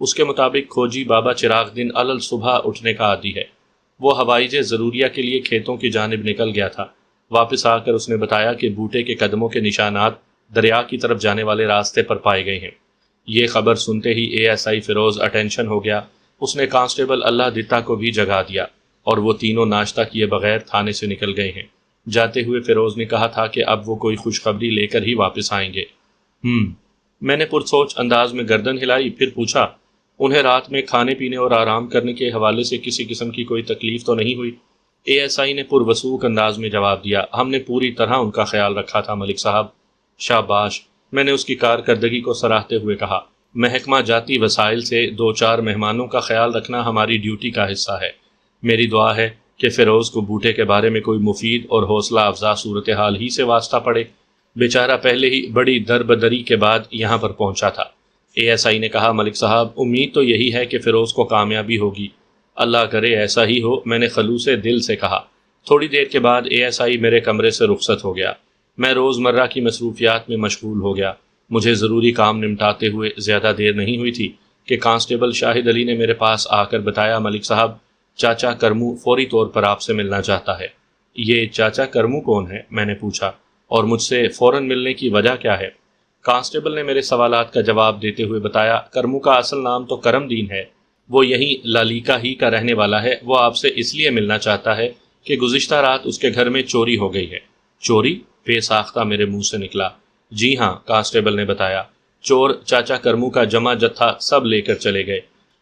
اس کے مطابق کھوجی بابا چراغ دن علل صبح اٹھنے کا عادی ہے۔ وہ ہوائج ضروریہ کے لیے کھیتوں کی جانب نکل گیا تھا۔ واپس آ کر اس نے بتایا کہ بوٹے کے قدموں کے نشانات دریا کی طرف جانے والے راستے پر پائے گئے ہیں۔ یہ خبر سنتے ہی ASI فیروز اٹینشن ہو گیا۔ اس نے کانسٹیبل اللہ دتا کو بھی جگا دیا اور وہ تینوں ناشتہ کیے بغیر تھانے سے نکل گئے ہیں۔ جاتے ہوئے فیروز نے کہا تھا کہ اب وہ کوئی خوشخبری لے کر ہی واپس آئیں گے۔ میں نے پرسوچ انداز میں گردن ہلائی، پھر پوچھا، انہیں رات میں کھانے پینے اور آرام کرنے کے حوالے سے کسی قسم کی کوئی تکلیف تو نہیں ہوئی؟ ASI نے پروسوک انداز میں جواب دیا، ہم نے پوری طرح ان کا خیال رکھا تھا ملک صاحب۔ شاباش، میں نے اس کی کارکردگی کو سراہتے ہوئے کہا۔ محکمہ جاتی وسائل سے 2-4 مہمانوں کا خیال رکھنا ہماری ڈیوٹی کا حصہ ہے۔ میری دعا ہے کہ فیروز کو بوٹے کے بارے میں کوئی مفید اور حوصلہ افزا صورتحال ہی سے واسطہ پڑے۔ بیچارہ پہلے ہی بڑی دربدری کے بعد یہاں پر پہنچا تھا۔ ASI نے کہا، ملک صاحب، امید تو یہی ہے کہ فیروز کو کامیابی ہوگی۔ اللہ کرے ایسا ہی ہو، میں نے خلوص دل سے کہا۔ تھوڑی دیر کے بعد ASI میرے کمرے سے رخصت ہو گیا۔ میں روزمرہ کی مصروفیات میں مشغول ہو گیا۔ مجھے ضروری کام نمٹاتے ہوئے زیادہ دیر نہیں ہوئی تھی کہ کانسٹیبل شاہد علی نے میرے پاس آ کر بتایا، ملک صاحب، چاچا کرمو فوری طور پر آپ سے ملنا چاہتا ہے۔ یہ چاچا کرمو کون ہے؟ میں نے پوچھا، اور مجھ سے فوراً ملنے کی وجہ کیا ہے؟ کانسٹیبل نے میرے سوالات کا جواب دیتے ہوئے بتایا، کرمو کا اصل نام تو کرم دین ہے، وہ یہیں لالیکا ہی کا رہنے والا ہے۔ وہ آپ سے اس لیے ملنا چاہتا ہے کہ گزشتہ رات اس کے گھر میں چوری ہو گئی ہے۔ چوری؟ بے ساختہ میرے منہ سے نکلا۔ جی ہاں، کانسٹیبل نے بتایا، چور چاچا کرمو کا جمع جتھا سب لے کر چلے گئے۔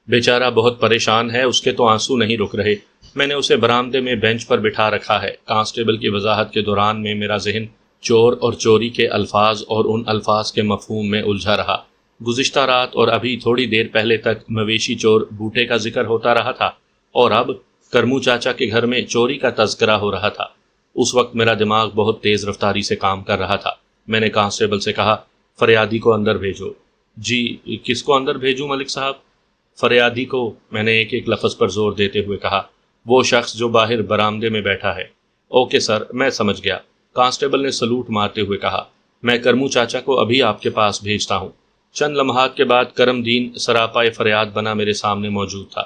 بیچارہ بہت پریشان ہے، اس کے تو آنسو نہیں رک رہے۔ میں نے اسے برآمدے میں بینچ پر بٹھا رکھا ہے۔ کانسٹیبل کی وضاحت کے دوران میں میرا ذہن چور اور چوری کے الفاظ اور ان الفاظ کے مفہوم میں الجھا رہا۔ گزشتہ رات اور ابھی تھوڑی دیر پہلے تک مویشی چور بوٹے کا ذکر ہوتا رہا تھا، اور اب کرمو چاچا کے گھر میں چوری کا تذکرہ ہو رہا تھا۔ اس وقت میرا دماغ بہت تیز رفتاری سے کام کر رہا تھا۔ میں نے کانسٹیبل سے کہا، فریادی کو اندر بھیجو۔ جی، کس کو اندر بھیجوں ملک صاحب؟ فریادی کو، میں نے ایک ایک لفظ پر زور دیتے ہوئے کہا، وہ شخص جو باہر برآمدے میں بیٹھا ہے۔ اوکے سر، میں سمجھ گیا، کانسٹیبل نے سلوٹ مارتے ہوئے کہا۔ میں کرمو چاچا کو ابھی آپ کے پاس بھیجتا ہوں۔ چند لمحات کے بعد کرم دین سراپائے فریاد بنا میرے سامنے موجود تھا۔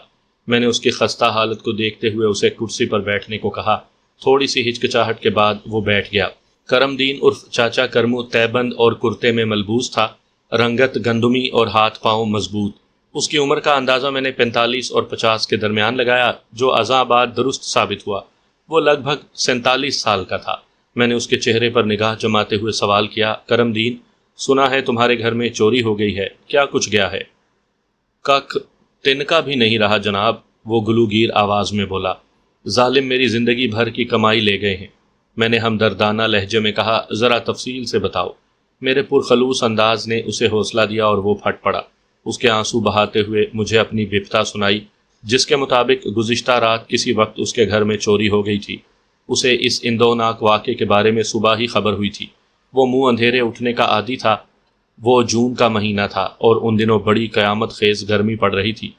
میں نے اس کی خستہ حالت کو دیکھتے ہوئے اسے کرسی پر بیٹھنے کو کہا۔ تھوڑی سی ہچکچاہٹ کے بعد وہ بیٹھ گیا۔ کرم دین عرف چاچا کرمو تیبند اور کرتے میں ملبوس تھا، رنگت گندمی اور ہاتھ پاؤں مضبوط۔ اس کی عمر کا اندازہ میں نے 45 اور 50 کے درمیان لگایا، جو ازاں بعد درست ثابت ہوا۔ وہ لگ بھگ 47 سال کا تھا۔ میں نے اس کے چہرے پر نگاہ جماتے ہوئے سوال کیا، کرم دین، سنا ہے تمہارے گھر میں چوری ہو گئی ہے، کیا کچھ گیا ہے؟ کک تنکا بھی نہیں رہا جناب، وہ گلوگیر آواز میں بولا۔ ظالم میری زندگی بھر کی کمائی لے گئے ہیں۔ میں نے ہمدردانہ لہجے میں کہا، ذرا تفصیل سے بتاؤ۔ میرے پرخلوص انداز نے اسے حوصلہ دیا اور وہ پھٹ پڑا۔ اس کے آنسو بہاتے ہوئے مجھے اپنی بپتا سنائی، جس کے مطابق گزشتہ رات کسی وقت اس کے گھر میں چوری ہو گئی تھی۔ اسے اس اندوناک واقعے کے بارے میں صبح ہی خبر ہوئی تھی۔ وہ منہ اندھیرے اٹھنے کا عادی تھا۔ وہ جون کا مہینہ تھا اور ان دنوں بڑی قیامت خیز گرمی پڑ رہی تھی۔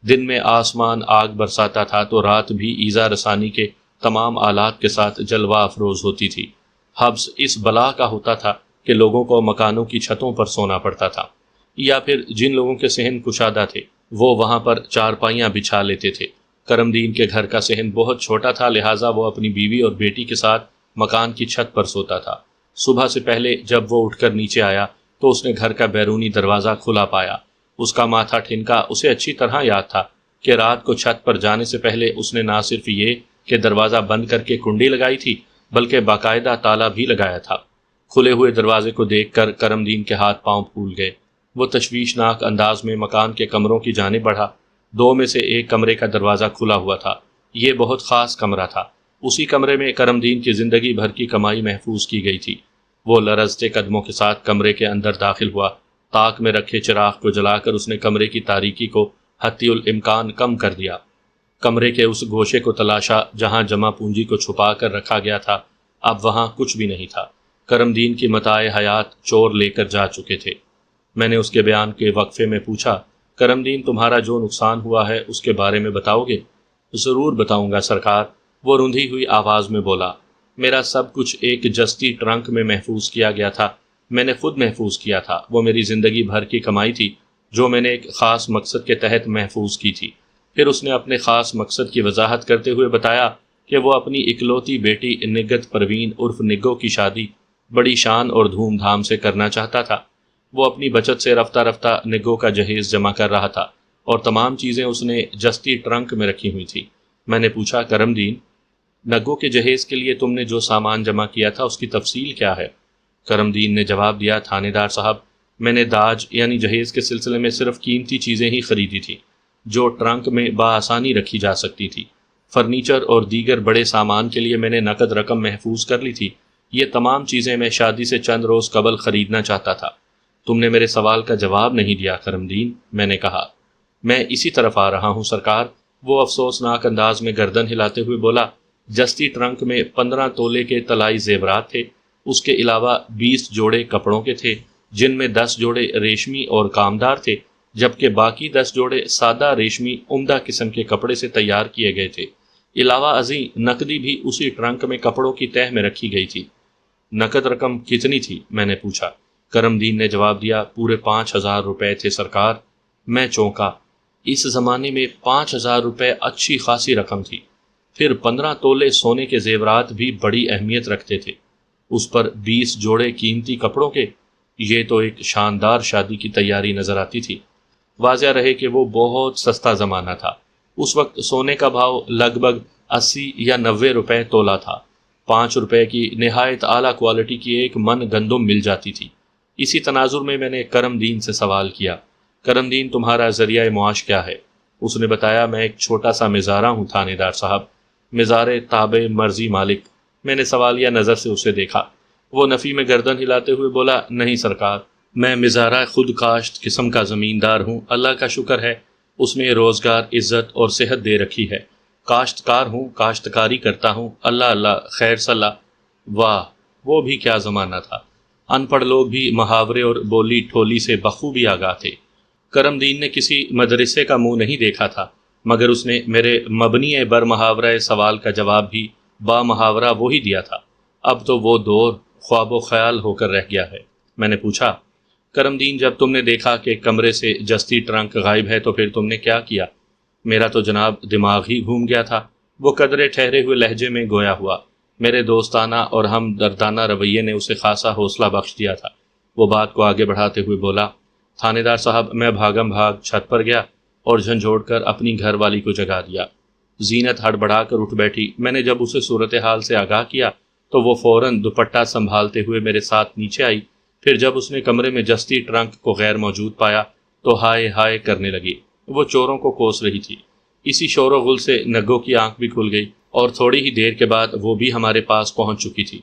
دن میں آسمان آگ برساتا تھا تو رات بھی ایذا رسانی کے تمام آلات کے ساتھ جلوہ افروز ہوتی تھی۔ حبس اس بلا کا ہوتا تھا کہ لوگوں کو مکانوں کی چھتوں پر سونا پڑتا تھا، یا پھر جن لوگوں کے صحن کشادہ تھے وہ وہاں پر چارپائیاں بچھا لیتے تھے۔ کرم دین کے گھر کا صحن بہت چھوٹا تھا، لہٰذا وہ اپنی بیوی اور بیٹی کے ساتھ مکان کی چھت پر سوتا تھا۔ صبح سے پہلے جب وہ اٹھ کر نیچے آیا تو اس نے گھر کا بیرونی دروازہ کھلا پایا۔ اس کا ماتھا ٹھنکا اسے اچھی طرح یاد تھا کہ رات کو چھت پر جانے سے پہلے اس نے نہ صرف یہ کہ دروازہ بند کر کے کنڈی لگائی تھی، بلکہ باقاعدہ تالا بھی لگایا تھا۔ کھلے ہوئے دروازے کو دیکھ کر کرم دین کے ہاتھ پاؤں پھول گئے۔ وہ تشویشناک انداز میں مکان کے کمروں کی جانب بڑھا۔ دو میں سے ایک کمرے کا دروازہ کھلا ہوا تھا۔ یہ بہت خاص کمرہ تھا۔ اسی کمرے میں کرم دین کی زندگی بھر کی کمائی محفوظ کی گئی تھی۔ وہ لرزتے قدموں کے ساتھ کمرے کے اندر داخل ہوا۔ طاق میں رکھے چراغ کو جلا کر اس نے کمرے کی تاریکی کو حتی الامکان کم کر دیا۔ کمرے کے اس گوشے کو تلاشا جہاں جمع پونجی کو چھپا کر رکھا گیا تھا۔ اب وہاں کچھ بھی نہیں تھا۔ کرم دین کی متاع حیات چور لے کر جا چکے تھے۔ میں نے اس کے بیان کے وقفے میں پوچھا، کرم دین، تمہارا جو نقصان ہوا ہے اس کے بارے میں بتاؤ گے؟ ضرور بتاؤں گا سرکار، وہ رندھی ہوئی آواز میں بولا۔ میرا سب کچھ ایک جستی ٹرنک میں محفوظ کیا گیا تھا۔ میں نے خود محفوظ کیا تھا۔ وہ میری زندگی بھر کی کمائی تھی جو میں نے ایک خاص مقصد کے تحت محفوظ کی تھی۔ پھر اس نے اپنے خاص مقصد کی وضاحت کرتے ہوئے بتایا کہ وہ اپنی اکلوتی بیٹی نگت پروین عرف نگو کی شادی بڑی شان اور دھوم دھام سے کرنا چاہتا تھا۔ وہ اپنی بچت سے رفتہ رفتہ نگو کا جہیز جمع کر رہا تھا اور تمام چیزیں اس نے جستی ٹرنک میں رکھی ہوئی تھی۔ میں نے پوچھا، کرم دین، نگو کے جہیز کے لیے تم نے جو سامان جمع کیا تھا اس کی تفصیل کیا ہے؟ کرم دین نے جواب دیا، تھانے دار صاحب، میں نے داج یعنی جہیز کے سلسلے میں صرف قیمتی چیزیں ہی خریدی تھی جو ٹرنک میں بآسانی رکھی جا سکتی تھی۔ فرنیچر اور دیگر بڑے سامان کے لیے میں نے نقد رقم محفوظ کر لی تھی۔ یہ تمام چیزیں میں شادی سے چند روز قبل خریدنا چاہتا تھا۔ تم نے میرے سوال کا جواب نہیں دیا کرم دین، میں نے کہا۔ میں اسی طرف آ رہا ہوں سرکار، وہ افسوسناک انداز میں گردن ہلاتے ہوئے بولا۔ جستی ٹرنک میں 15 تولے کے طلائی زیورات تھے، اس کے علاوہ 20 جوڑے کپڑوں کے تھے جن میں 10 جوڑے ریشمی اور کامدار تھے، جبکہ باقی 10 جوڑے سادہ ریشمی عمدہ قسم کے کپڑے سے تیار کیے گئے تھے۔ علاوہ ازیں نقدی بھی اسی ٹرنک میں کپڑوں کی تہہ میں رکھی گئی تھی۔ نقد رقم کتنی تھی؟ میں نے پوچھا۔ کرم دین نے جواب دیا، پورے 5,000 روپے تھے سرکار۔ میں چونکا۔ اس زمانے میں 5,000 روپے اچھی خاصی رقم تھی۔ پھر 15 تولے سونے کے زیورات بھی بڑی اہمیت رکھتے تھے، اس پر 20 جوڑے قیمتی کپڑوں کے۔ یہ تو ایک شاندار شادی کی تیاری نظر آتی تھی۔ واضح رہے کہ وہ بہت سستا زمانہ تھا۔ اس وقت سونے کا بھاؤ لگ بھگ 80 یا 90 روپے تولہ تھا۔ 5 روپے کی نہایت اعلیٰ کوالٹی کی ایک من گندم مل جاتی تھی۔ اسی تناظر میں نے کرم دین سے سوال کیا، کرم دین، تمہارا ذریعہ معاش کیا ہے؟ اس نے بتایا، میں ایک چھوٹا سا مزارہ ہوں تھانے دار صاحب، مزارے تابع مرضی مالک۔ میں نے سوالیہ نظر سے اسے دیکھا۔ وہ نفی میں گردن ہلاتے ہوئے بولا، نہیں سرکار، میں مزارہ خود کاشت قسم کا زمیندار ہوں، اللہ کا شکر ہے اس نے روزگار، عزت اور صحت دے رکھی ہے۔ کاشتکار ہوں، کاشتکاری کرتا ہوں، اللہ اللہ خیر صلاح۔ واہ، وہ بھی کیا زمانہ تھا! ان پڑھ لوگ بھی محاورے اور بولی ٹھولی سے بخوبی آگاہ تھے۔ کرم دین نے کسی مدرسے کا منہ نہیں دیکھا تھا، مگر اس نے میرے مبنی بر محاورہ سوال کا جواب بھی با محاورہ وہی دیا تھا۔ اب تو وہ دور خواب و خیال ہو کر رہ گیا ہے۔ میں نے پوچھا، کرم دین، جب تم نے دیکھا کہ کمرے سے جستی ٹرنک غائب ہے تو پھر تم نے کیا کیا؟ میرا تو جناب دماغ ہی گھوم گیا تھا۔ وہ قدرے ٹھہرے ہوئے لہجے میں گویا ہوا۔ میرے دوستانہ اور ہم دردانہ رویے نے اسے خاصا حوصلہ بخش دیا تھا۔ وہ بات کو آگے بڑھاتے ہوئے بولا، تھانے دار صاحب، میں بھاگم بھاگ چھت پر گیا اور جھنجھوڑ کر اپنی گھر والی کو جگا دیا۔ زینت ہڑبڑا کر اٹھ بیٹھی۔ میں نے جب اسے صورتحال سے آگاہ کیا تو وہ فوراً دوپٹہ سنبھالتے ہوئے میرے ساتھ نیچے آئی۔ پھر جب اس نے کمرے میں جستی ٹرنک کو غیر موجود پایا تو ہائے ہائے کرنے لگی۔ وہ چوروں کو کوس رہی تھی۔ اسی شور و غل سے نگو کی آنکھ بھی کھل گئی اور تھوڑی ہی دیر کے بعد وہ بھی ہمارے پاس پہنچ چکی تھی۔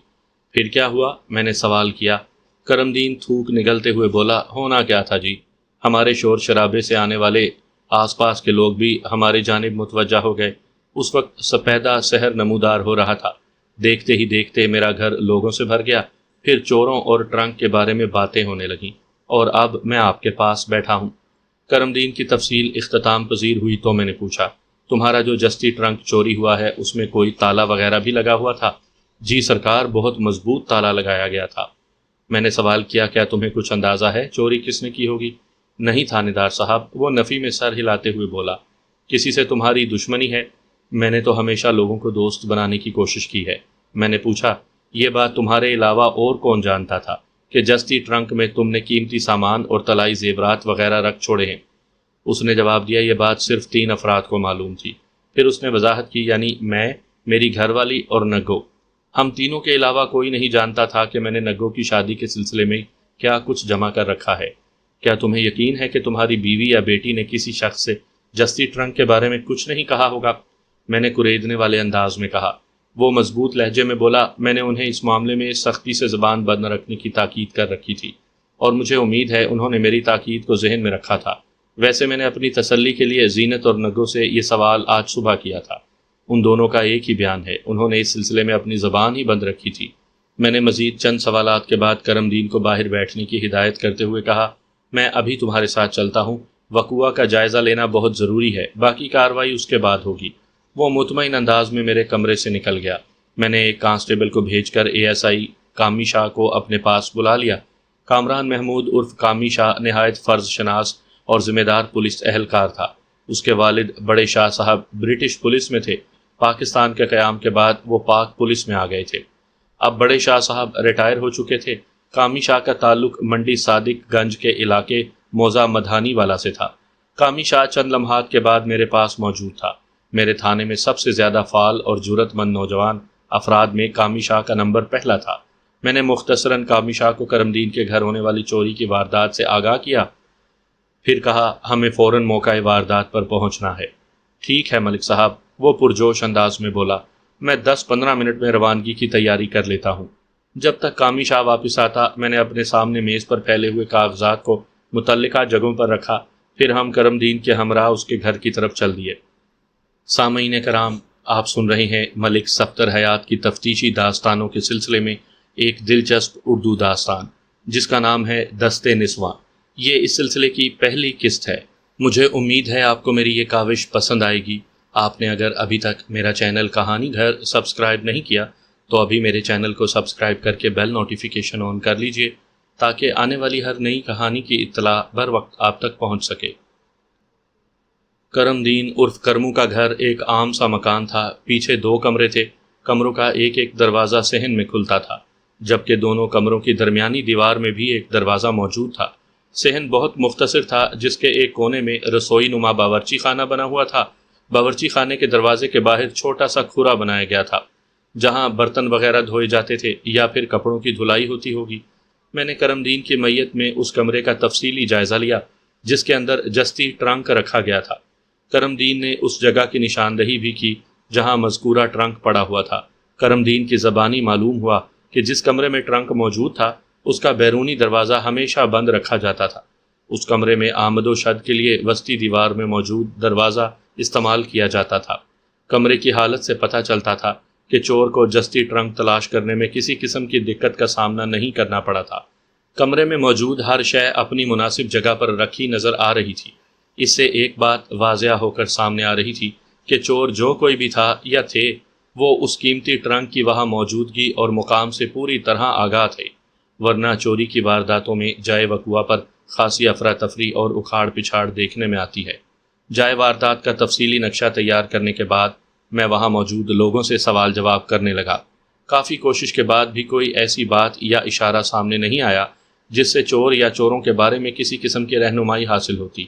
پھر کیا ہوا؟ میں نے سوال کیا۔ کرم دین تھوک نگلتے ہوئے بولا، ہونا کیا تھا جی، ہمارے شور شرابے سے آنے والے آس پاس کے لوگ بھی ہماری جانب متوجہ ہو گئے۔ اس وقت سپیدہ سحر نمودار ہو رہا تھا۔ دیکھتے ہی دیکھتے میرا گھر لوگوں سے بھر گیا۔ پھر چوروں اور ٹرنک کے بارے میں باتیں ہونے لگیں، اور اب میں آپ کے پاس بیٹھا ہوں۔ کرم دین کی تفصیل اختتام پذیر ہوئی تو میں نے پوچھا، تمہارا جو جستی ٹرنک چوری ہوا ہے اس میں کوئی تالا وغیرہ بھی لگا ہوا تھا؟ جی سرکار، بہت مضبوط تالا لگایا گیا تھا۔ میں نے سوال کیا، کیا تمہیں کچھ اندازہ ہے چوری کس نے کی ہوگی؟ نہیں تھانے دار صاحب، وہ نفی میں سر ہلاتے ہوئے بولا، کسی سے تمہاری دشمنی ہے؟ میں نے تو ہمیشہ لوگوں کو دوست بنانے کی کوشش کی ہے۔ میں نے پوچھا، یہ بات تمہارے علاوہ اور کون جانتا تھا کہ جستی ٹرنک میں تم نے قیمتی سامان اور طلائی زیورات وغیرہ رکھ چھوڑے ہیں؟ اس نے جواب دیا، یہ بات صرف 3 افراد کو معلوم تھی۔ پھر اس نے وضاحت کی، یعنی میں، میری گھر والی اور نگو۔ ہم تینوں کے علاوہ کوئی نہیں جانتا تھا کہ میں نے نگو کی شادی کے سلسلے میں کیا کچھ جمع کر رکھا ہے۔ کیا تمہیں یقین ہے کہ تمہاری بیوی یا بیٹی نے کسی شخص سے جستی ٹرنک کے بارے میں کچھ نہیں کہا ہوگا؟ میں نے کریدنے والے انداز میں کہا۔ وہ مضبوط لہجے میں بولا، میں نے انہیں اس معاملے میں سختی سے زبان بند رکھنے کی تاکید کر رکھی تھی، اور مجھے امید ہے انہوں نے میری تاکید کو ذہن میں رکھا تھا۔ ویسے میں نے اپنی تسلی کے لیے زینت اور نگو سے یہ سوال آج صبح کیا تھا۔ ان دونوں کا ایک ہی بیان ہے، انہوں نے اس سلسلے میں اپنی زبان ہی بند رکھی تھی۔ میں نے مزید چند سوالات کے بعد کرم دین کو باہر بیٹھنے کی ہدایت کرتے ہوئے کہا، میں ابھی تمہارے ساتھ چلتا ہوں، وقوع کا جائزہ لینا بہت ضروری ہے، باقی کارروائی اس کے بعد ہوگی۔ وہ مطمئن انداز میں میرے کمرے سے نکل گیا۔ میں نے ایک کانسٹیبل کو بھیج کر ASI کامی شاہ کو اپنے پاس بلا لیا۔ کامران محمود عرف کامی شاہ نہایت فرض شناس اور ذمہ دار پولیس اہلکار تھا۔ اس کے والد بڑے شاہ صاحب برٹش پولیس میں تھے۔ پاکستان کے قیام کے بعد وہ پاک پولیس میں آ گئے تھے۔ اب بڑے شاہ صاحب ریٹائر ہو چکے تھے۔ کامی شاہ کا تعلق منڈی صادق گنج کے علاقے موزہ مدھانی والا سے تھا۔ کامی شاہ چند لمحات کے بعد میرے پاس موجود تھا۔ میرے تھانے میں سب سے زیادہ فعال اور جرأت مند نوجوان افراد میں کامی شاہ کا نمبر پہلا تھا۔ میں نے مختصراً کامی شاہ کو کرم دین کے گھر ہونے والی چوری کی واردات سے آگاہ کیا، پھر کہا ہمیں فوراً موقع واردات پر پہنچنا ہے۔ ٹھیک ہے ملک صاحب، وہ پرجوش انداز میں بولا، میں 10-15 منٹ میں روانگی کی تیاری کر لیتا ہوں۔ جب تک کامی شاہ واپس آتا میں نے اپنے سامنے میز پر پھیلے ہوئے کاغذات کو متعلقہ جگہوں پر رکھا، پھر ہم کرم دین کے ہمراہ اس کے گھر کی طرف چل دیے۔ سامعین کرام، آپ سن رہے ہیں ملک صفدر حیات کی تفتیشی داستانوں کے سلسلے میں ایک دلچسپ اردو داستان جس کا نام ہے دست نسواں۔ یہ اس سلسلے کی پہلی قسط ہے۔ مجھے امید ہے آپ کو میری یہ کاوش پسند آئے گی۔ آپ نے اگر ابھی تک میرا چینل کہانی گھر سبسکرائب نہیں کیا تو ابھی میرے چینل کو سبسکرائب کر کے بیل نوٹیفیکیشن آن کر لیجئے تاکہ آنے والی ہر نئی کہانی کی اطلاع بر وقت آپ تک پہنچ سکے۔ کرم دین عرف کرمو کا گھر ایک عام سا مکان تھا۔ پیچھے 2 کمرے تھے۔ کمروں کا ایک ایک دروازہ صحن میں کھلتا تھا، جبکہ دونوں کمروں کی درمیانی دیوار میں بھی ایک دروازہ موجود تھا۔ صحن بہت مختصر تھا، جس کے ایک کونے میں رسوئی نما باورچی خانہ بنا ہوا تھا۔ باورچی خانے کے دروازے کے باہر چھوٹا سا کھرا بنایا گیا تھا جہاں برتن وغیرہ دھوئے جاتے تھے یا پھر کپڑوں کی دھلائی ہوتی ہوگی۔ میں نے کرم دین کی میت میں اس کمرے کا تفصیلی جائزہ لیا جس کے اندر جستی ٹرنک رکھا گیا تھا۔ کرم دین نے اس جگہ کی نشاندہی بھی کی جہاں مذکورہ ٹرنک پڑا ہوا تھا۔ کرم دین کی زبانی معلوم ہوا کہ جس کمرے میں ٹرنک موجود تھا اس کا بیرونی دروازہ ہمیشہ بند رکھا جاتا تھا۔ اس کمرے میں آمد و شد کے لیے وسطی دیوار میں موجود دروازہ استعمال کیا جاتا تھا۔ کمرے کی حالت سے پتہ چلتا تھا کہ چور کو جستی ٹرنک تلاش کرنے میں کسی قسم کی دقت کا سامنا نہیں کرنا پڑا تھا۔ کمرے میں موجود ہر شے اپنی مناسب جگہ پر رکھی نظر آ رہی تھی۔ اس سے ایک بات واضح ہو کر سامنے آ رہی تھی کہ چور جو کوئی بھی تھا یا تھے، وہ اس قیمتی ٹرنک کی وہاں موجودگی اور مقام سے پوری طرح آگاہ تھے، ورنہ چوری کی وارداتوں میں جائے وقوع پر خاصی افراتفری اور اکھاڑ پچھاڑ دیکھنے میں آتی ہے۔ جائے واردات کا تفصیلی نقشہ تیار کرنے کے بعد میں وہاں موجود لوگوں سے سوال جواب کرنے لگا۔ کافی کوشش کے بعد بھی کوئی ایسی بات یا اشارہ سامنے نہیں آیا جس سے چور یا چوروں کے بارے میں کسی قسم کی رہنمائی حاصل ہوتی۔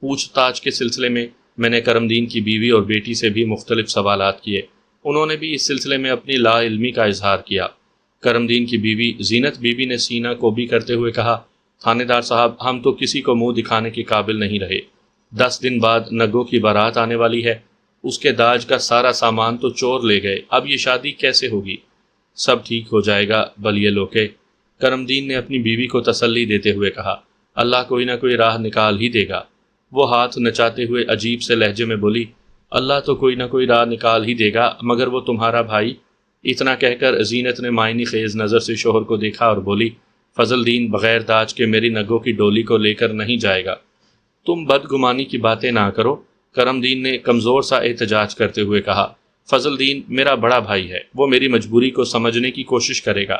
پوچھ تاچھ کے سلسلے میں نے کرم دین کی بیوی اور بیٹی سے بھی مختلف سوالات کیے۔ انہوں نے بھی اس سلسلے میں اپنی لا علمی کا اظہار کیا۔ کرم دین کی بیوی زینت بیوی نے سینہ کوبی کرتے ہوئے کہا، تھانے دار صاحب، ہم تو کسی کو منہ دکھانے کے قابل نہیں رہے۔ 10 دن بعد نگوں کی بارات آنے والی ہے، اس کے داج کا سارا سامان تو چور لے گئے، اب یہ شادی کیسے ہوگی؟ سب ٹھیک ہو جائے گا بلیے لوکے، کرم دین نے اپنی بیوی کو تسلی دیتے ہوئے کہا۔ اللہ کوئی نہ کوئی راہ نکال ہی دے گا۔ وہ ہاتھ نچاتے ہوئے عجیب سے لہجے میں بولی، اللہ تو کوئی نہ کوئی راہ نکال ہی دے گا، مگر وہ تمہارا بھائی؟ اتنا کہہ کر زینت نے معنی خیز نظر سے شوہر کو دیکھا اور بولی، فضل دین بغیر داج کے میری نگوں کی ڈولی کو لے کر نہیں جائے گا۔ تم بدگمانی کی باتیں نہ کرو، کرم دین نے کمزور سا احتجاج کرتے ہوئے کہا۔ فضل دین میرا بڑا بھائی ہے، وہ میری مجبوری کو سمجھنے کی کوشش کرے گا۔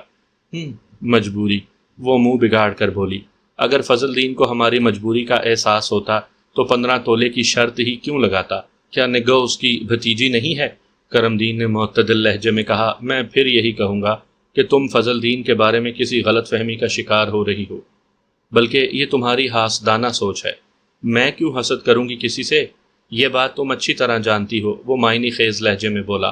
مجبوری؟ وہ منہ بگاڑ کر بولی، اگر فضل دین کو ہماری مجبوری کا احساس ہوتا تو 15 تولے کی شرط ہی کیوں لگاتا؟ کیا نگو اس کی بھتیجی نہیں ہے؟ کرم دین نے معتدل لہجے میں کہا، میں پھر یہی کہوں گا کہ تم فضل دین کے بارے میں کسی غلط فہمی کا شکار ہو رہی ہو، بلکہ یہ تمہاری حاسدانہ سوچ ہے۔ میں کیوں حسد کروں گی کسی سے؟ یہ بات تم اچھی طرح جانتی ہو، وہ معنی خیز لہجے میں بولا۔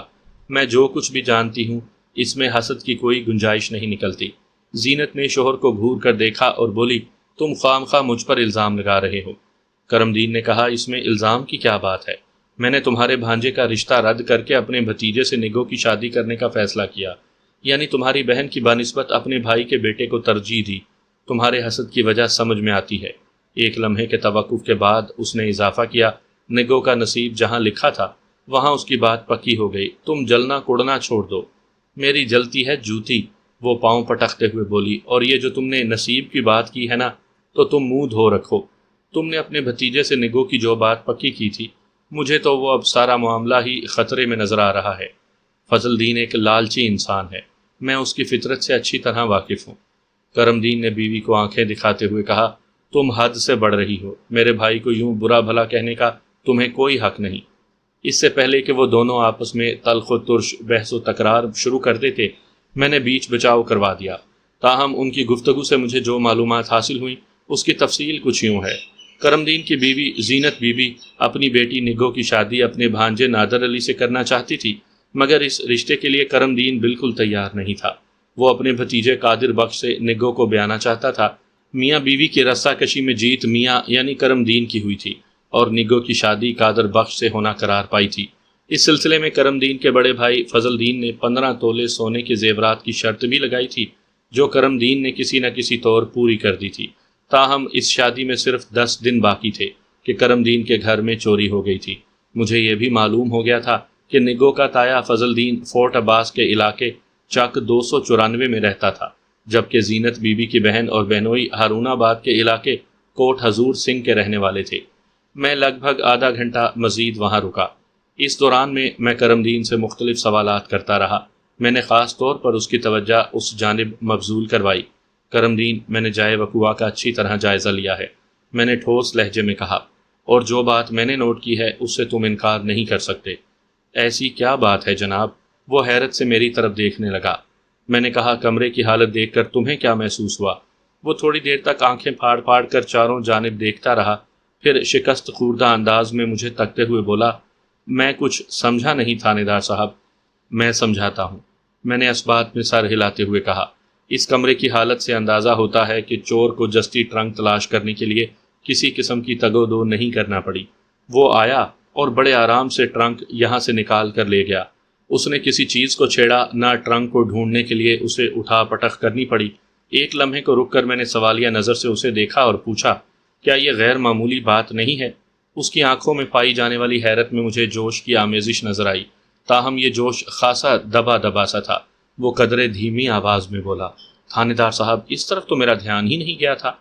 میں جو کچھ بھی جانتی ہوں اس میں حسد کی کوئی گنجائش نہیں نکلتی۔ زینت نے شوہر کو گھور کر دیکھا اور بولی، تم خام خواہ مجھ پر الزام لگا رہے ہو۔ کرم دین نے کہا، اس میں الزام کی کیا بات ہے؟ میں نے تمہارے بھانجے کا رشتہ رد کر کے اپنے بھتیجے سے نگوں کی شادی کرنے کا فیصلہ کیا، یعنی تمہاری بہن کی بنسبت اپنے بھائی کے بیٹے کو ترجیح دی۔ تمہارے حسد کی وجہ سمجھ میں آتی ہے۔ ایک لمحے کے توقف کے بعد اس نے اضافہ کیا، نگوں کا نصیب جہاں لکھا تھا وہاں اس کی بات پکی ہو گئی، تم جلنا کوڑنا چھوڑ دو۔ میری جلتی ہے جوتی، وہ پاؤں پٹکتے ہوئے بولی، اور یہ جو تم نے نصیب کی بات کی ہے نا، تو تم منہ دھو رکھو۔ تم نے اپنے بھتیجے سے نگوں کی جو بات پکی کی تھی، مجھے تو وہ اب سارا معاملہ ہی خطرے میں نظر آ رہا ہے۔ فضل دین ایک لالچی انسان ہے، میں اس کی فطرت سے اچھی طرح واقف ہوں۔ کرم دین نے بیوی کو آنکھیں دکھاتے ہوئے کہا، تم حد سے بڑھ رہی ہو، میرے بھائی کو یوں برا بھلا کہنے کا تمہیں کوئی حق نہیں۔ اس سے پہلے کہ وہ دونوں آپس میں تلخ و ترش بحث و تکرار شروع کر دیتے، میں نے بیچ بچاؤ کروا دیا۔ تاہم ان کی گفتگو سے مجھے جو معلومات حاصل ہوئیں اس کی تفصیل کچھ یوں ہے۔ کرم دین کی بیوی زینت بی بی اپنی بیٹی نگو کی شادی اپنے بھانجے نادر علی سے کرنا چاہتی تھی، مگر اس رشتے کے لیے کرم دین بالکل تیار نہیں تھا۔ وہ اپنے بھتیجے قادر بخش سے نگو کو بیانا چاہتا تھا۔ میاں بیوی کی رسہ کشی میں جیت میاں یعنی کرم دین کی ہوئی تھی اور نگو کی شادی قادر بخش سے ہونا قرار پائی تھی۔ اس سلسلے میں کرم دین کے بڑے بھائی فضل دین نے 15 تولے سونے کے زیورات کی شرط بھی لگائی تھی، جو کرم دین نے کسی نہ کسی طور پوری کر دی تھی۔ تاہم اس شادی میں صرف 10 دن باقی تھے کہ کرم دین کے گھر میں چوری ہو گئی تھی۔ مجھے یہ بھی معلوم ہو گیا تھا کہ نگو کا تایا فضل دین فورٹ عباس کے علاقے چک 294 میں رہتا تھا، جبکہ زینت بی بی کی بہن اور بہنوئی ہارون آباد کے علاقے کوٹ حضور سنگھ کے رہنے والے تھے۔ میں لگ بھگ آدھا گھنٹہ مزید وہاں رکا۔ اس دوران میں کرم دین سے مختلف سوالات کرتا رہا۔ میں نے خاص طور پر اس کی توجہ اس جانب مبذول کروائی۔ کرم دین، میں نے جائے وقوع کا اچھی طرح جائزہ لیا ہے، میں نے ٹھوس لہجے میں کہا، اور جو بات میں نے نوٹ کی ہے اس سے تم انکار نہیں کر سکتے۔ ایسی کیا بات ہے جناب؟ وہ حیرت سے میری طرف دیکھنے لگا۔ میں نے کہا، کمرے کی حالت دیکھ کر تمہیں کیا محسوس ہوا؟ وہ تھوڑی دیر تک آنکھیں پھاڑ پھاڑ کر چاروں جانب دیکھتا رہا، پھر شکست خوردہ انداز میں مجھے تکتے ہوئے بولا، میں کچھ سمجھا نہیں تھانے دار صاحب۔ میں سمجھاتا ہوں، میں نے اس بات میں سر ہلاتے ہوئے کہا۔ اس کمرے کی حالت سے اندازہ ہوتا ہے کہ چور کو جستی ٹرنک تلاش کرنے کے لیے کسی قسم کی تگ و دو نہیں کرنا پڑی۔ وہ آیا اور بڑے آرام سے ٹرنک یہاں سے نکال کر لے گیا۔ اس نے کسی چیز کو چھیڑا نہ، ٹرنک کو ڈھونڈنے کے لیے اسے اٹھا پٹخ کرنی پڑی۔ ایک لمحے کو رک کر میں نے سوالیہ نظر سے اسے دیکھا اور پوچھا، کیا یہ غیر معمولی بات نہیں ہے؟ اس کی آنکھوں میں پائی جانے والی حیرت میں مجھے جوش کی آمیزش نظر آئی، تاہم یہ جوش خاصا دبا دبا سا تھا۔ وہ قدرے دھیمی آواز میں بولا، تھانے دار صاحب، اس طرف تو میرا دھیان ہی نہیں گیا تھا۔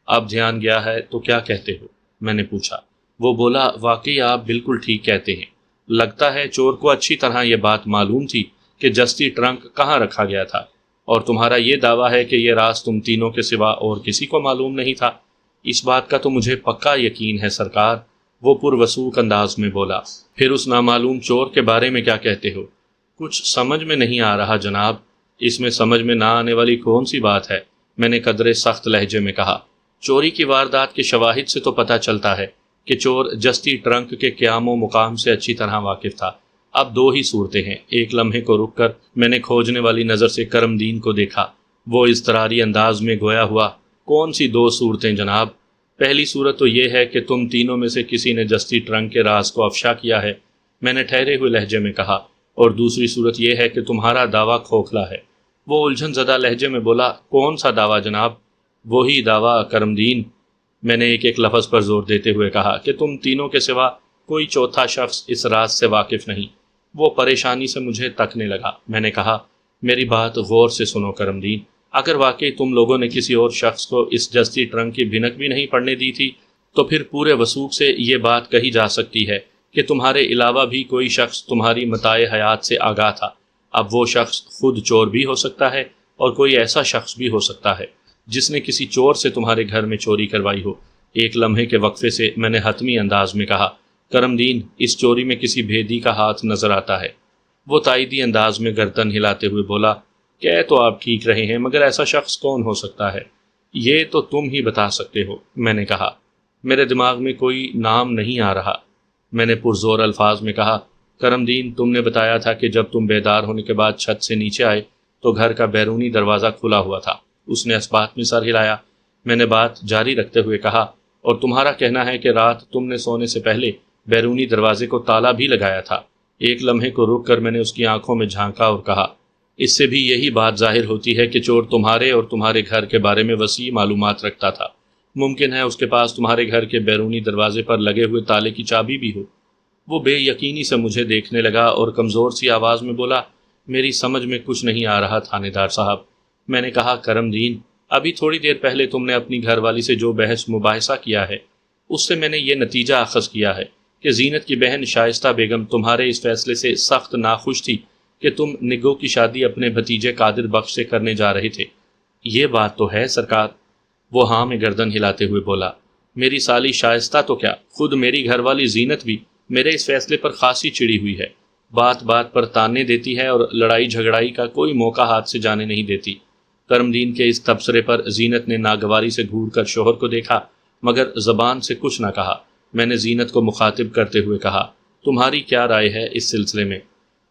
اب دھیان گیا ہے تو کیا کہتے ہو؟ میں نے پوچھا۔ وہ بولا، واقعی آپ بالکل ٹھیک کہتے ہیں۔ لگتا ہے چور کو اچھی طرح یہ بات معلوم تھی کہ جستی ٹرنک کہاں رکھا گیا تھا، اور تمہارا یہ دعویٰ ہے کہ یہ راز تم تینوں کے سوا اور کسی کو معلوم نہیں تھا۔ اس بات کا تو مجھے پکا یقین ہے سرکار، وہ پروسوک انداز میں بولا۔ پھر اس نامعلوم چور کے بارے میں کیا کہتے ہو؟ کچھ سمجھ میں نہیں آ رہا جناب۔ اس میں سمجھ میں نہ آنے والی کون سی بات ہے؟ میں نے قدرے سخت لہجے میں کہا۔ چوری کی واردات کے شواہد سے تو پتہ چلتا ہے کہ چور جستی ٹرنک کے قیام و مقام سے اچھی طرح واقف تھا۔ اب دو ہی صورتیں ہیں۔ ایک لمحے کو رک کر میں نے کھوجنے والی نظر سے کرم دین کو دیکھا۔ وہ اضطراری انداز میں گویا ہوا، کون سی دو صورتیں جناب؟ پہلی صورت تو یہ ہے کہ تم تینوں میں سے کسی نے جستی ٹرنک کے راز کو افشا کیا ہے، میں نے ٹھہرے ہوئے لہجے میں کہا، اور دوسری صورت یہ ہے کہ تمہارا دعویٰ کھوکھلا ہے۔ وہ الجھن زدہ لہجے میں بولا، کون سا دعویٰ جناب؟ وہی دعویٰ کرم دین، میں نے ایک ایک لفظ پر زور دیتے ہوئے کہا، کہ تم تینوں کے سوا کوئی چوتھا شخص اس راز سے واقف نہیں۔ وہ پریشانی سے مجھے تکنے لگا۔ میں نے کہا، میری بات غور سے سنو کرم دین، اگر واقعی تم لوگوں نے کسی اور شخص کو اس جستی ٹرنک کی بھنک بھی نہیں پڑنے دی تھی تو پھر پورے وثوق سے یہ بات کہی جا سکتی ہے کہ تمہارے علاوہ بھی کوئی شخص تمہاری متاع حیات سے آگاہ تھا۔ اب وہ شخص خود چور بھی ہو سکتا ہے اور کوئی ایسا شخص بھی ہو سکتا ہے جس نے کسی چور سے تمہارے گھر میں چوری کروائی ہو۔ ایک لمحے کے وقفے سے میں نے حتمی انداز میں کہا، کرم دین، اس چوری میں کسی بھیدی کا ہاتھ نظر آتا ہے۔ وہ تائیدی انداز میں گردن ہلاتے ہوئے بولا، کہہ تو آپ ٹھیک رہے ہیں، مگر ایسا شخص کون ہو سکتا ہے؟ یہ تو تم ہی بتا سکتے ہو، میں نے کہا۔ میرے دماغ میں کوئی نام نہیں آ رہا، میں نے پرزور الفاظ میں کہا۔ کرم دین، تم نے بتایا تھا کہ جب تم بیدار ہونے کے بعد چھت سے نیچے آئے تو گھر کا بیرونی دروازہ کھلا ہوا تھا۔ اس نے اس بات میں سر ہلایا۔ میں نے بات جاری رکھتے ہوئے کہا، اور تمہارا کہنا ہے کہ رات تم نے سونے سے پہلے بیرونی دروازے کو تالا بھی لگایا تھا۔ ایک لمحے کو رک کر میں نے اس کی آنکھوں میں جھانکا اور کہا، اس سے بھی یہی بات ظاہر ہوتی ہے کہ چور تمہارے اور تمہارے گھر کے بارے میں وسیع معلومات رکھتا تھا۔ ممکن ہے اس کے پاس تمہارے گھر کے بیرونی دروازے پر لگے ہوئے تالے کی چابی بھی ہو۔ وہ بے یقینی سے مجھے دیکھنے لگا اور کمزور سی آواز میں بولا، میری سمجھ میں کچھ نہیں آ رہا تھانے دار صاحب۔ میں نے کہا، کرم دین، ابھی تھوڑی دیر پہلے تم نے اپنی گھر والی سے جو بحث مباحثہ کیا ہے، اس سے میں نے یہ نتیجہ اخذ کیا ہے کہ زینت کی بہن شائستہ بیگم تمہارے اس فیصلے سے سخت ناخوش تھی کہ تم نگو کی شادی اپنے بھتیجے قادر بخش سے کرنے جا رہے تھے۔ یہ بات تو ہے سرکار۔ وہ ہاں میں گردن ہلاتے ہوئے بولا، میری سالی شائستہ تو کیا، خود میری گھر والی زینت بھی میرے اس فیصلے پر خاصی چڑی ہوئی ہے، بات بات پر تانے دیتی ہے اور لڑائی جھگڑائی کا کوئی موقع ہاتھ سے جانے نہیں دیتی۔ کرم دین کے اس تبصرے پر زینت نے ناگواری سے گھور کر شوہر کو دیکھا، مگر زبان سے کچھ نہ کہا۔ میں نے زینت کو مخاطب کرتے ہوئے کہا، تمہاری کیا رائے ہے اس سلسلے میں؟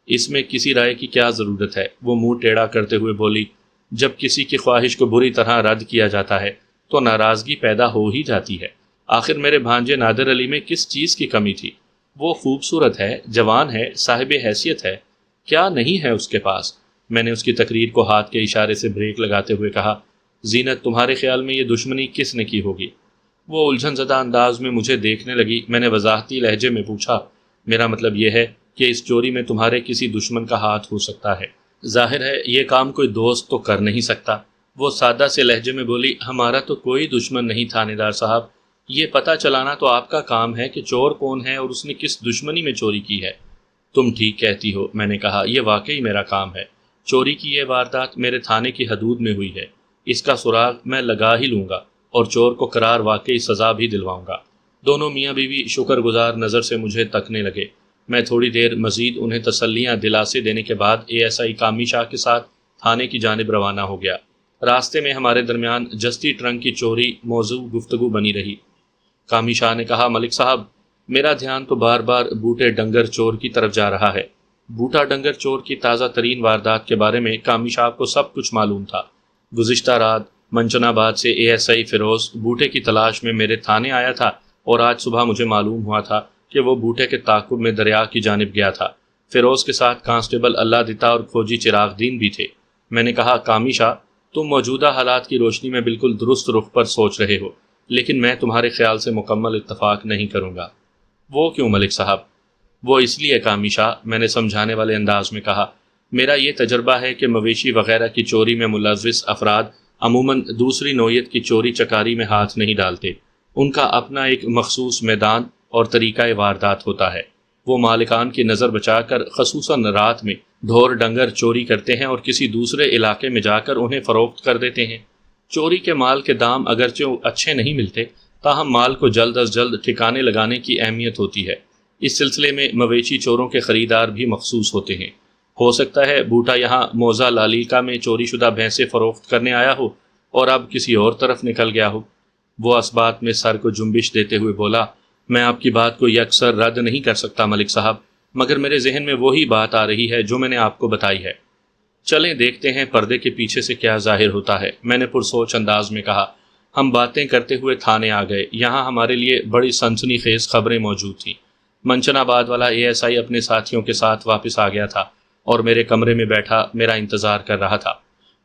اس میں کسی رائے کی کیا ضرورت ہے؟ وہ منہ ٹیڑھا کرتے ہوئے بولی، جب کسی کی خواہش کو بری طرح رد کیا جاتا ہے تو ناراضگی پیدا ہو ہی جاتی ہے۔ آخر میرے بھانجے نادر علی میں کس چیز کی کمی تھی؟ وہ خوبصورت ہے، جوان ہے، صاحب حیثیت ہے، کیا نہیں ہے اس کے پاس؟ میں نے اس کی تقریر کو ہاتھ کے اشارے سے بریک لگاتے ہوئے کہا، زینت تمہارے خیال میں یہ دشمنی کس نے کی ہوگی؟ وہ الجھن زدہ انداز میں مجھے دیکھنے لگی۔ میں نے وضاحتی لہجے میں پوچھا، میرا مطلب یہ ہے کہ اس چوری میں تمہارے کسی دشمن کا ہاتھ ہو سکتا ہے۔ ظاہر ہے یہ کام کوئی دوست تو کر نہیں سکتا۔ وہ سادہ سے لہجے میں بولی، ہمارا تو کوئی دشمن نہیں تھانے دار صاحب، یہ پتہ چلانا تو آپ کا کام ہے کہ چور کون ہے اور اس نے کس دشمنی میں چوری کی ہے۔ تم ٹھیک کہتی ہو، میں نے کہا، یہ واقعی میرا کام ہے۔ چوری کی یہ واردات میرے تھانے کی حدود میں ہوئی ہے، اس کا سراغ میں لگا ہی لوں گا اور چور کو قرار واقعی سزا بھی دلواؤں گا۔ دونوں میاں بیوی شکر گزار نظر سے مجھے تکنے لگے۔ میں تھوڑی دیر مزید انہیں تسلیاں دلاسے دینے کے بعد ASI کامی شاہ کے ساتھ تھانے کی جانب روانہ ہو گیا۔ راستے میں ہمارے درمیان جستی ٹرنک کی چوری موضوع گفتگو بنی رہی۔ کامی شاہ نے کہا، ملک صاحب، میرا دھیان تو بار بار بوٹے ڈنگر چور کی طرف جا رہا ہے۔ بوٹا ڈنگر چور کی تازہ ترین واردات کے بارے میں کامی شاہ کو سب کچھ معلوم تھا۔ گزشتہ رات منچن آباد سے ASI فیروز بوٹے کی تلاش میں میرے تھانے آیا تھا اور آج صبح مجھے معلوم ہوا تھا کہ وہ بوٹے کے تعاقب میں دریا کی جانب گیا تھا۔ فیروز کے ساتھ کانسٹیبل اللہ دتا اور کھوجی چراغ دین بھی تھے۔ میں نے کہا، کامی شاہ، تم موجودہ حالات کی روشنی میں بالکل درست رخ پر سوچ رہے ہو، لیکن میں تمہارے خیال سے مکمل اتفاق نہیں کروں گا۔ وہ کیوں ملک صاحب؟ وہ اس لیے کامی شاہ، میں نے سمجھانے والے انداز میں کہا، میرا یہ تجربہ ہے کہ مویشی وغیرہ کی چوری میں ملوث افراد عموماً دوسری نوعیت کی چوری چکاری میں ہاتھ نہیں ڈالتے۔ ان کا اپنا ایک مخصوص میدان اور طریقہ واردات ہوتا ہے۔ وہ مالکان کی نظر بچا کر خصوصاً رات میں ڈھور ڈنگر چوری کرتے ہیں اور کسی دوسرے علاقے میں جا کر انہیں فروخت کر دیتے ہیں۔ چوری کے مال کے دام اگرچہ اچھے نہیں ملتے، تاہم مال کو جلد از جلد ٹھکانے لگانے کی اہمیت ہوتی ہے۔ اس سلسلے میں مویشی چوروں کے خریدار بھی مخصوص ہوتے ہیں۔ ہو سکتا ہے بوٹا یہاں موزہ لالیکا میں چوری شدہ بھینسیں فروخت کرنے آیا ہو اور اب کسی اور طرف نکل گیا ہو۔ وہ اس بات میں سر کو جنبش دیتے ہوئے بولا، میں آپ کی بات کو یکسر رد نہیں کر سکتا ملک صاحب، مگر میرے ذہن میں وہی بات آ رہی ہے جو میں نے آپ کو بتائی ہے۔ چلیں دیکھتے ہیں پردے کے پیچھے سے کیا ظاہر ہوتا ہے، میں نے پرسوچ انداز میں کہا۔ ہم باتیں کرتے ہوئے تھانے آ گئے۔ یہاں ہمارے لیے بڑی سنسنی خیز خبریں موجود تھیں۔ منچن آباد والا ASI اپنے ساتھیوں کے ساتھ واپس آ گیا تھا اور میرے کمرے میں بیٹھا میرا انتظار کر رہا تھا۔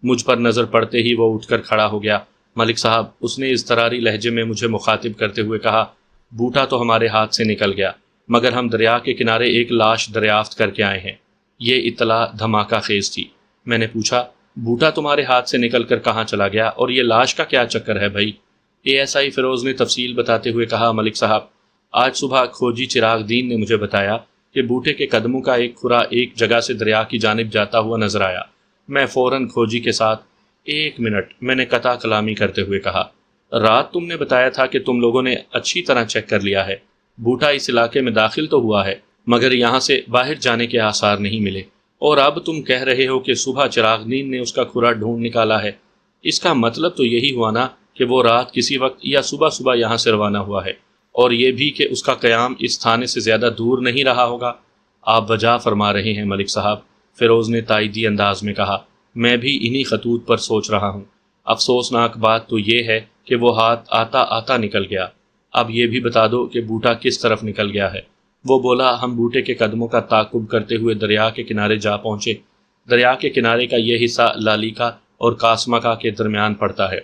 مجھ پر نظر پڑتے ہی وہ اٹھ کر کھڑا ہو گیا۔ ملک صاحب، اس نے اضطراری لہجے میں مجھے مخاطب کرتے ہوئے کہا، بوٹا تو ہمارے ہاتھ سے نکل گیا، مگر ہم دریا کے کنارے ایک لاش دریافت کر کے آئے ہیں۔ یہ اطلاع دھماکہ خیز تھی۔ میں نے پوچھا، بوٹا تمہارے ہاتھ سے نکل کر کہاں چلا گیا اور یہ لاش کا کیا چکر ہے بھائی؟ ASI فیروز نے تفصیل بتاتے ہوئے کہا، ملک صاحب، آج صبح کھوجی چراغ دین نے مجھے بتایا کہ بوٹے کے قدموں کا ایک کھرا ایک جگہ سے دریا کی جانب جاتا ہوا نظر آیا۔ میں فوراً کھوجی کے ساتھ، ایک منٹ، میں نے قطع کلامی کرتے ہوئے کہا، رات تم نے بتایا تھا کہ تم لوگوں نے اچھی طرح چیک کر لیا ہے، بوٹا اس علاقے میں داخل تو ہوا ہے مگر یہاں سے باہر جانے کے آثار نہیں ملے، اور اب تم کہہ رہے ہو کہ صبح چراغ دین نے اس کا کھرا ڈھونڈ نکالا ہے۔ اس کا مطلب تو یہی ہوا نا کہ وہ رات کسی وقت یا صبح صبح یہاں سے روانہ ہوا ہے، اور یہ بھی کہ اس کا قیام اس تھانے سے زیادہ دور نہیں رہا ہوگا۔ آپ وجہ فرما رہے ہیں ملک صاحب، فیروز نے تائیدی انداز میں کہا، میں بھی انہی خطوط پر سوچ رہا ہوں۔ افسوسناک بات تو یہ ہے کہ وہ ہاتھ آتا آتا نکل گیا۔ اب یہ بھی بتا دو کہ بوٹا کس طرف نکل گیا ہے۔ وہ بولا، ہم بوٹے کے قدموں کا تعاقب کرتے ہوئے دریا کے کنارے جا پہنچے۔ دریا کے کنارے کا یہ حصہ لالیکا اور کاسمکا کے درمیان پڑتا ہے۔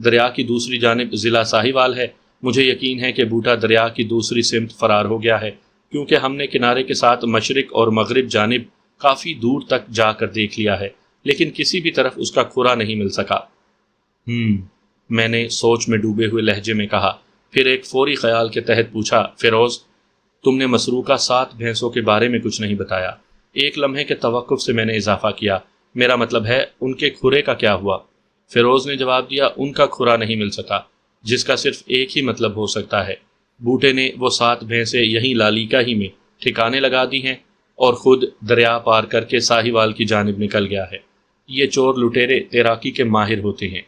دریا کی دوسری جانب ضلع ساہیوال ہے۔ مجھے یقین ہے کہ بوٹا دریا کی دوسری سمت فرار ہو گیا ہے، کیونکہ ہم نے کنارے کے ساتھ مشرق اور مغرب جانب کافی دور تک جا کر دیکھ لیا ہے، لیکن کسی بھی طرف اس کا کھرا نہیں مل سکا۔ میں نے سوچ میں ڈوبے ہوئے لہجے میں کہا، پھر ایک فوری خیال کے تحت پوچھا، فیروز، تم نے مسروقہ 7 بھینسوں کے بارے میں کچھ نہیں بتایا۔ ایک لمحے کے توقف سے میں نے اضافہ کیا، میرا مطلب ہے ان کے کھرے کا کیا ہوا؟ فیروز نے جواب دیا، ان کا کھرا نہیں مل سکا، جس کا صرف ایک ہی مطلب ہو سکتا ہے، بوٹے نے وہ 7 بھینسیں یہیں لالیکا ہی میں ٹھکانے لگا دی ہیں اور خود دریا پار کر کے ساہیوال کی جانب نکل گیا ہے۔ یہ چور لٹیرے تیراکی کے ماہر ہوتے ہیں،